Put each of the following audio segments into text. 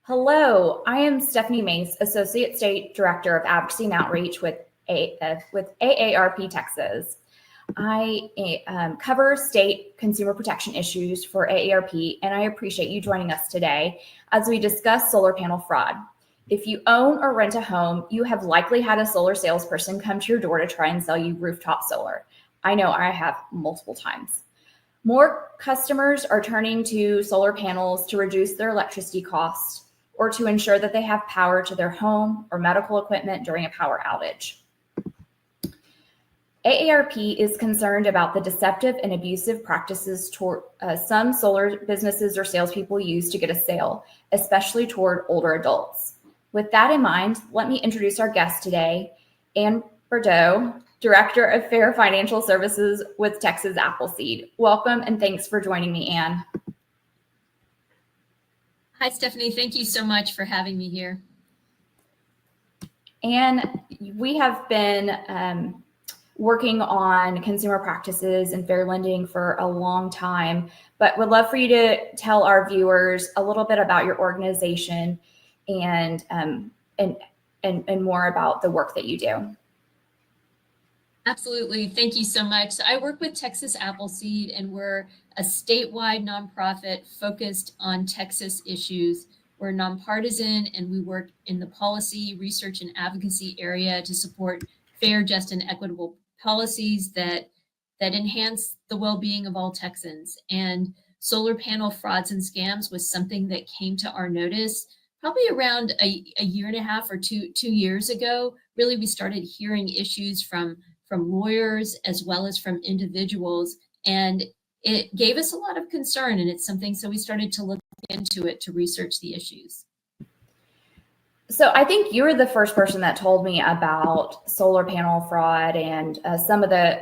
Hello, I am Stephanie Mace, Associate State Director of Advocacy and Outreach with AARP Texas. I cover state consumer protection issues for AARP, and I appreciate you joining us today as we discuss solar panel fraud. If you own or rent a home, you have likely had a solar salesperson come to your door to try and sell you rooftop solar. I know I have multiple times. More customers are turning to solar panels to reduce their electricity costs or to ensure that they have power to their home or medical equipment during a power outage. AARP is concerned about the deceptive and abusive practices toward some solar businesses or salespeople use to get a sale, especially toward older adults. With that in mind, let me introduce our guest today, Ann Baddour, Director of Fair Financial Services with Texas Appleseed. Welcome and thanks for joining me, Ann. Hi, Stephanie. Thank you so much for having me here. And we have been working on consumer practices and fair lending for a long time, but would love for you to tell our viewers a little bit about your organization and more about the work that you do. Absolutely. Thank you so much. So I work with Texas Appleseed, and we're a statewide nonprofit focused on Texas issues. We're nonpartisan, and we work in the policy, research, and advocacy area to support fair, just, and equitable policies that enhance the well-being of all Texans. And solar panel frauds and scams was something that came to our notice probably around a year and a half or two years ago. Really, we started hearing issues from lawyers as well as from individuals, and it gave us a lot of concern, and it's something, so we started to look into it to research the issues. So I think you were the first person that told me about solar panel fraud and some of the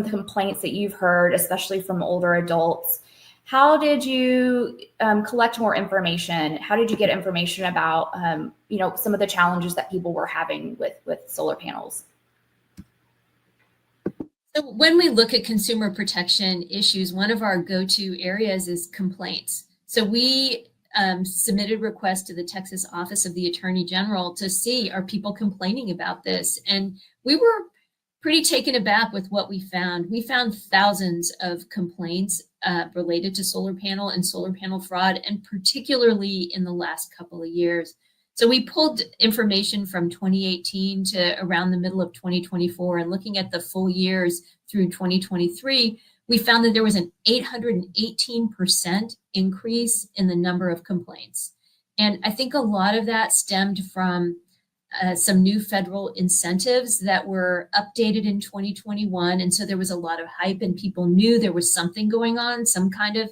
complaints that you've heard, especially from older adults. How did you collect more information? How did you get information about some of the challenges that people were having with solar panels? So when we look at consumer protection issues, one of our go-to areas is complaints. So we submitted requests to the Texas Office of the Attorney General to see, are people complaining about this? And we were pretty taken aback with what we found. We found thousands of complaints related to solar panel and solar panel fraud, and particularly in the last couple of years. So we pulled information from 2018 to around the middle of 2024, and looking at the full years through 2023, we found that there was an 818% increase in the number of complaints. And I think a lot of that stemmed from some new federal incentives that were updated in 2021. And so there was a lot of hype, and people knew there was something going on, some kind of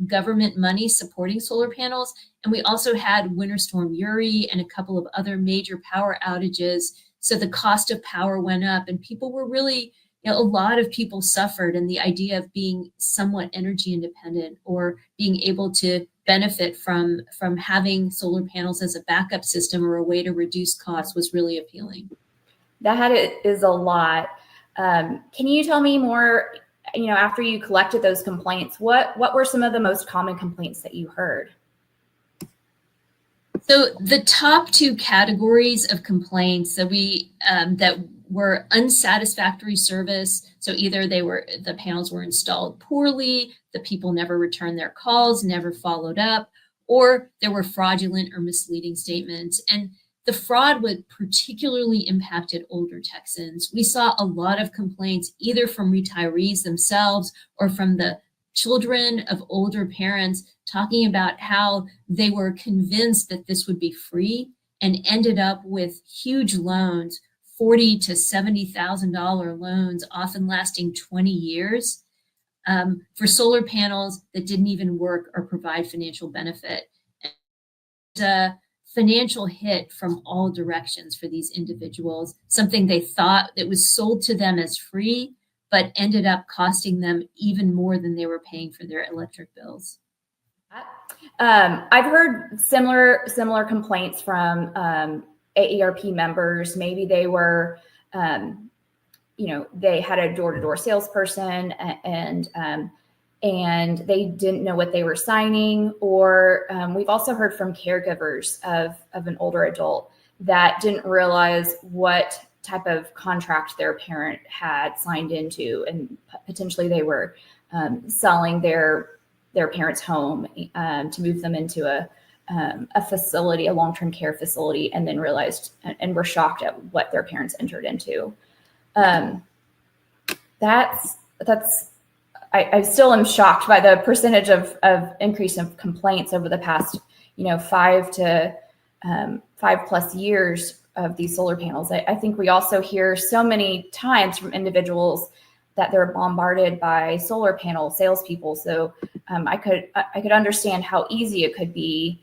government money supporting solar panels. And we also had Winter Storm Uri and a couple of other major power outages. So the cost of power went up, and people were really, a lot of people suffered. And the idea of being somewhat energy independent or being able to benefit from having solar panels as a backup system or a way to reduce costs was really appealing. That is a lot. Can you tell me more, after you collected those complaints, what were some of the most common complaints that you heard? So the top two categories of complaints that that were unsatisfactory service. So either the panels were installed poorly, the people never returned their calls, never followed up, or there were fraudulent or misleading statements. And the fraud would particularly impacted older Texans. We saw a lot of complaints either from retirees themselves or from the children of older parents talking about how they were convinced that this would be free and ended up with huge loans, $40,000 to $70,000 loans, often lasting 20 years, for solar panels that didn't even work or provide financial benefit. And financial hit from all directions for these individuals, something they thought that was sold to them as free, but ended up costing them even more than they were paying for their electric bills. I've heard similar complaints from AARP members. Maybe they were, they had a door-to-door salesperson, and and they didn't know what they were signing. Or we've also heard from caregivers of an older adult that didn't realize what type of contract their parent had signed into, and potentially they were selling their parents' home to move them into a facility, a long-term care facility, and then realized and were shocked at what their parents entered into. I still am shocked by the percentage of increase of complaints over the past, 5+ years of these solar panels. I think we also hear so many times from individuals that they're bombarded by solar panel salespeople. So I could understand how easy it could be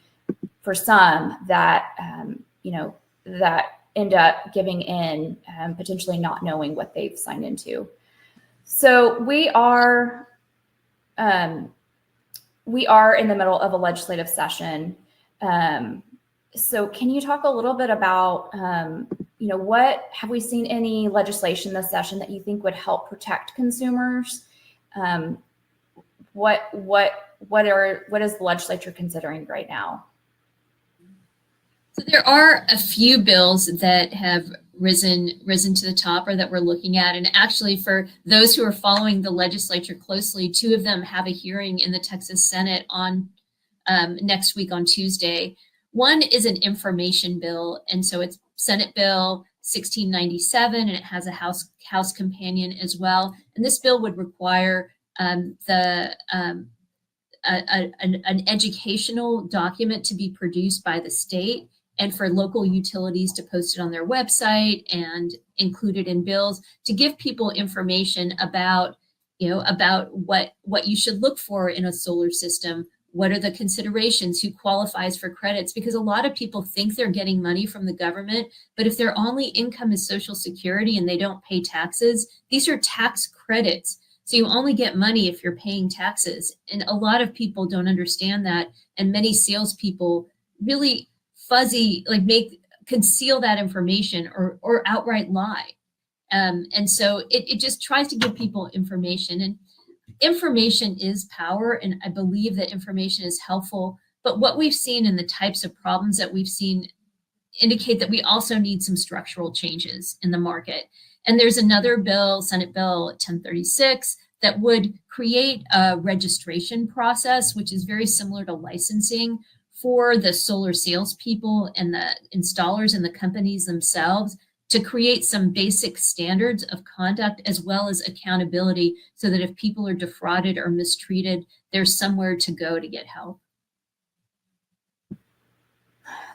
for some that that end up giving in, potentially not knowing what they've signed into. So we are in the middle of a legislative session. So can you talk a little bit about, what have we seen any legislation this session that you think would help protect consumers? What is the legislature considering right now? So there are a few bills that have risen to the top, or that we're looking at. And actually, for those who are following the legislature closely, 2 of them have a hearing in the Texas Senate on next week on Tuesday. One is an information bill, and so it's Senate Bill 1697, and it has a House companion as well. And this bill would require an educational document to be produced by the state, and for local utilities to post it on their website and include it in bills to give people information about what you should look for in a solar system. What are the considerations? Who qualifies for credits? Because a lot of people think they're getting money from the government, but if their only income is Social Security and they don't pay taxes, these are tax credits. So you only get money if you're paying taxes. And a lot of people don't understand that. And many salespeople really conceal that information or outright lie. And so it just tries to give people information. And information is power, and I believe that information is helpful. But what we've seen and the types of problems that we've seen indicate that we also need some structural changes in the market. And there's another bill, Senate Bill 1036, that would create a registration process, which is very similar to licensing for the solar salespeople and the installers and the companies themselves, to create some basic standards of conduct as well as accountability, so that if people are defrauded or mistreated, there's somewhere to go to get help.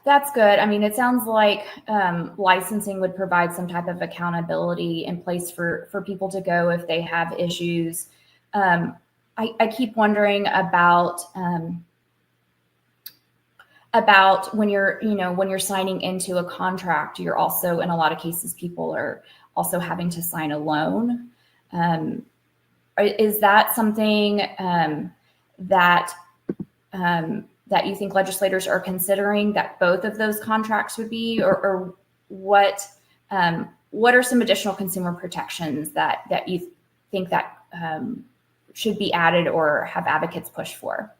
That's good. I mean, it sounds like licensing would provide some type of accountability in place for people to go if they have issues. I keep wondering about when you're signing into a contract, you're also, in a lot of cases, people are also having to sign a loan. Is that something that you think legislators are considering, that both of those contracts would be, or what are some additional consumer protections that you think that should be added or have advocates push for?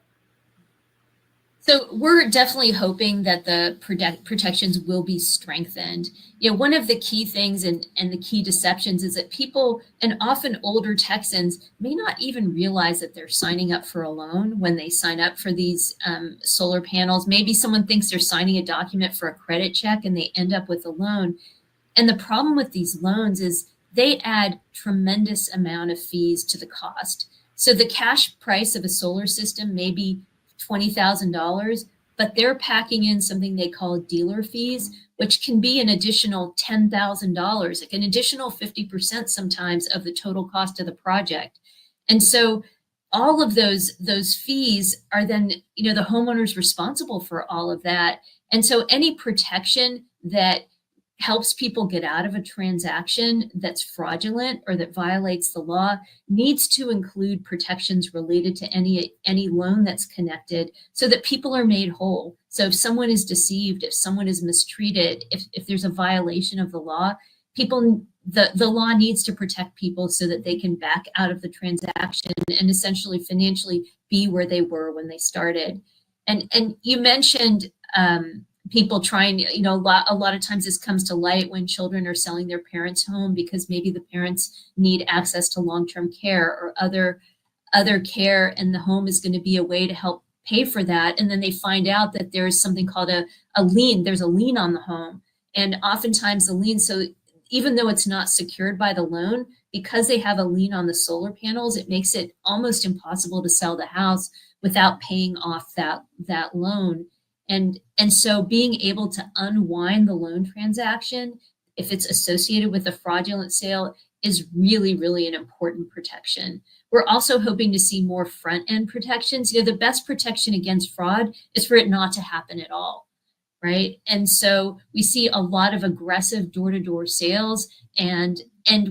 So we're definitely hoping that the protections will be strengthened. One of the key things and the key deceptions is that people, and often older Texans, may not even realize that they're signing up for a loan when they sign up for these solar panels. Maybe someone thinks they're signing a document for a credit check and they end up with a loan. And the problem with these loans is they add tremendous amount of fees to the cost. So the cash price of a solar system may be $20,000, but they're packing in something they call dealer fees, which can be an additional $10,000, like an additional 50% sometimes of the total cost of the project. And so all of those fees are then, the homeowner's responsible for all of that. And so any protection that helps people get out of a transaction that's fraudulent or that violates the law needs to include protections related to any loan that's connected, so that people are made whole. So if someone is deceived, if someone is mistreated, if there's a violation of the law, the law needs to protect people so that they can back out of the transaction and essentially financially be where they were when they started. And you mentioned people trying, a lot of times this comes to light when children are selling their parents' home because maybe the parents need access to long-term care or other care, and the home is going to be a way to help pay for that. And then they find out that there's something called a lien. There's a lien on the home. And oftentimes the lien, so even though it's not secured by the loan, because they have a lien on the solar panels, it makes it almost impossible to sell the house without paying off that loan. And so being able to unwind the loan transaction, if it's associated with a fraudulent sale, is really, really an important protection. We're also hoping to see more front-end protections. The best protection against fraud is for it not to happen at all, right? And so we see a lot of aggressive door-to-door sales, and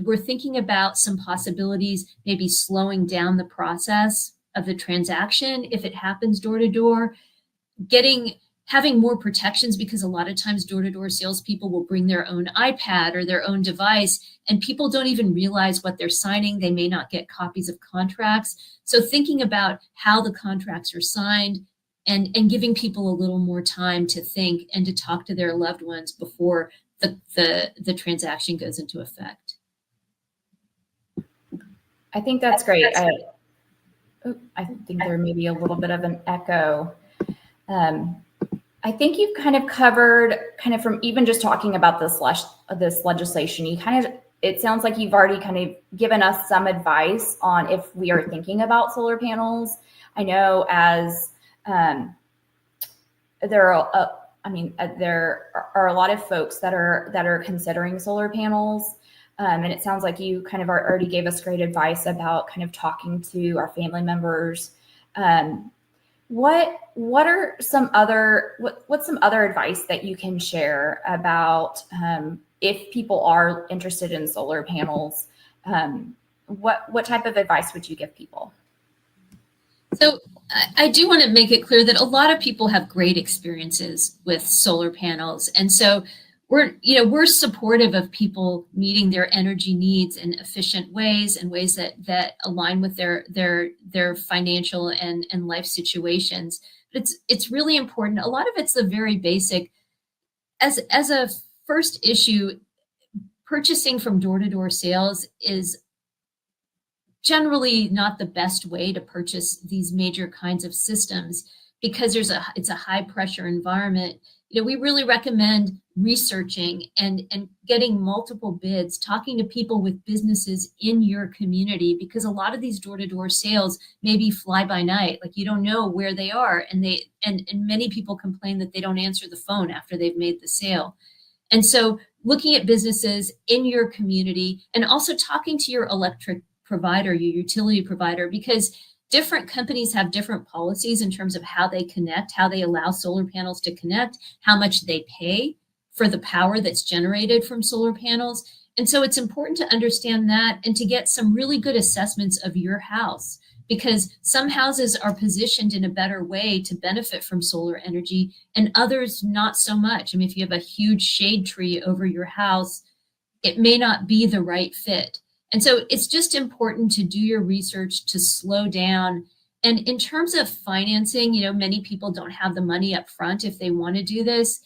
we're thinking about some possibilities, maybe slowing down the process of the transaction if it happens door-to-door, having more protections, because a lot of times door-to-door salespeople will bring their own iPad or their own device, and people don't even realize what they're signing. They may not get copies of contracts. So thinking about how the contracts are signed and giving people a little more time to think and to talk to their loved ones before the transaction goes into effect. I think that's great. I think there may be a little bit of an echo. I think you've kind of covered from even just talking about this legislation, it sounds like you've already kind of given us some advice on if we are thinking about solar panels. I know as there are a lot of folks that are considering solar panels. And it sounds like you kind of already gave us great advice about kind of talking to our family members. What's some other advice that you can share about if people are interested in solar panels? What type of advice would you give people? So I do want to make it clear that a lot of people have great experiences with solar panels, and so we're supportive of people meeting their energy needs in efficient ways and ways that align with their financial and life situations. But it's really important. A lot of it's the very basic. As a first issue, purchasing from door-to-door sales is generally not the best way to purchase these major kinds of systems because it's a high pressure environment. We really recommend researching and getting multiple bids, talking to people with businesses in your community, because a lot of these door-to-door sales may be fly by night. Like, you don't know where they are, and many people complain that they don't answer the phone after they've made the sale. And so looking at businesses in your community and also talking to your electric provider, your utility provider, because different companies have different policies in terms of how they connect, how they allow solar panels to connect, how much they pay for the power that's generated from solar panels. And so it's important to understand that and to get some really good assessments of your house, because some houses are positioned in a better way to benefit from solar energy and others not so much. I mean, if you have a huge shade tree over your house, it may not be the right fit. And so it's just important to do your research, to slow down. And in terms of financing, many people don't have the money up front if they want to do this.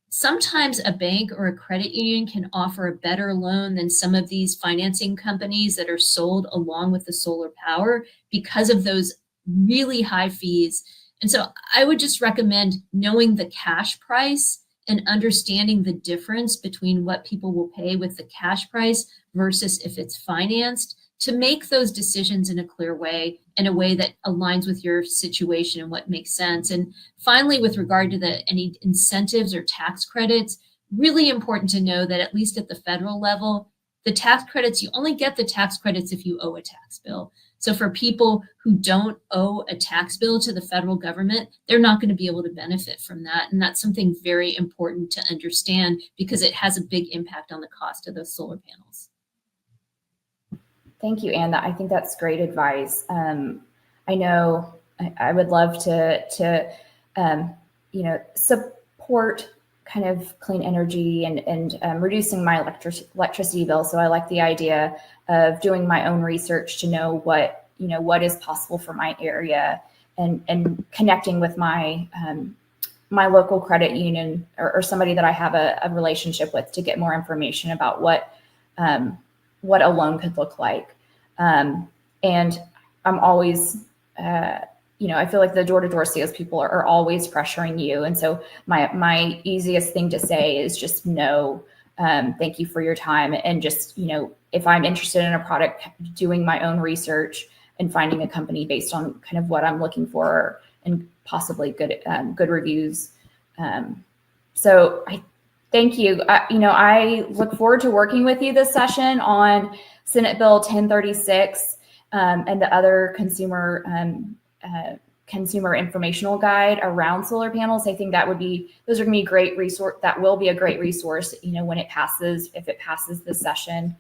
Sometimes a bank or a credit union can offer a better loan than some of these financing companies that are sold along with the solar power because of those really high fees. And so I would just recommend knowing the cash price and understanding the difference between what people will pay with the cash price versus if it's financed, to make those decisions in a clear way, in a way that aligns with your situation and what makes sense. And finally, with regard to any incentives or tax credits, really important to know that at least at the federal level, the tax credits, you only get the tax credits if you owe a tax bill. So for people who don't owe a tax bill to the federal government, they're not going to be able to benefit from that. And that's something very important to understand because it has a big impact on the cost of those solar panels. Thank you, Anne. I think that's great advice. I know I would love to support kind of clean energy and reducing my electricity bill. So I like the idea of doing my own research to know what is possible for my area, and connecting with my my local credit union or somebody that I have a relationship with to get more information about what a loan could look like. And I'm always, I feel like the door-to-door salespeople are always pressuring you. And so my easiest thing to say is just no, thank you for your time. And just, if I'm interested in a product, doing my own research and finding a company based on kind of what I'm looking for and possibly good reviews. So I thank you. I look forward to working with you this session on Senate Bill 1036 and the other consumer informational guide around solar panels. I think those are going to be great resource. That will be a great resource, when it passes, if it passes this session.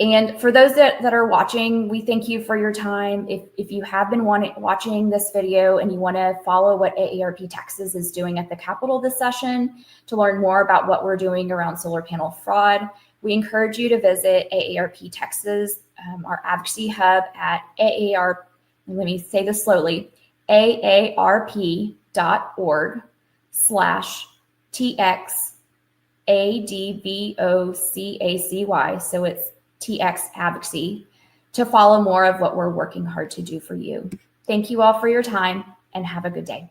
And for those that are watching, we thank you for your time. If you have been watching this video and you want to follow what AARP Texas is doing at the Capitol this session to learn more about what we're doing around solar panel fraud, we encourage you to visit AARP Texas, our advocacy hub at AARP. Let me say this slowly, AARP.org/TXADVOCACY. So it's TX Advocacy, to follow more of what we're working hard to do for you. Thank you all for your time, and have a good day.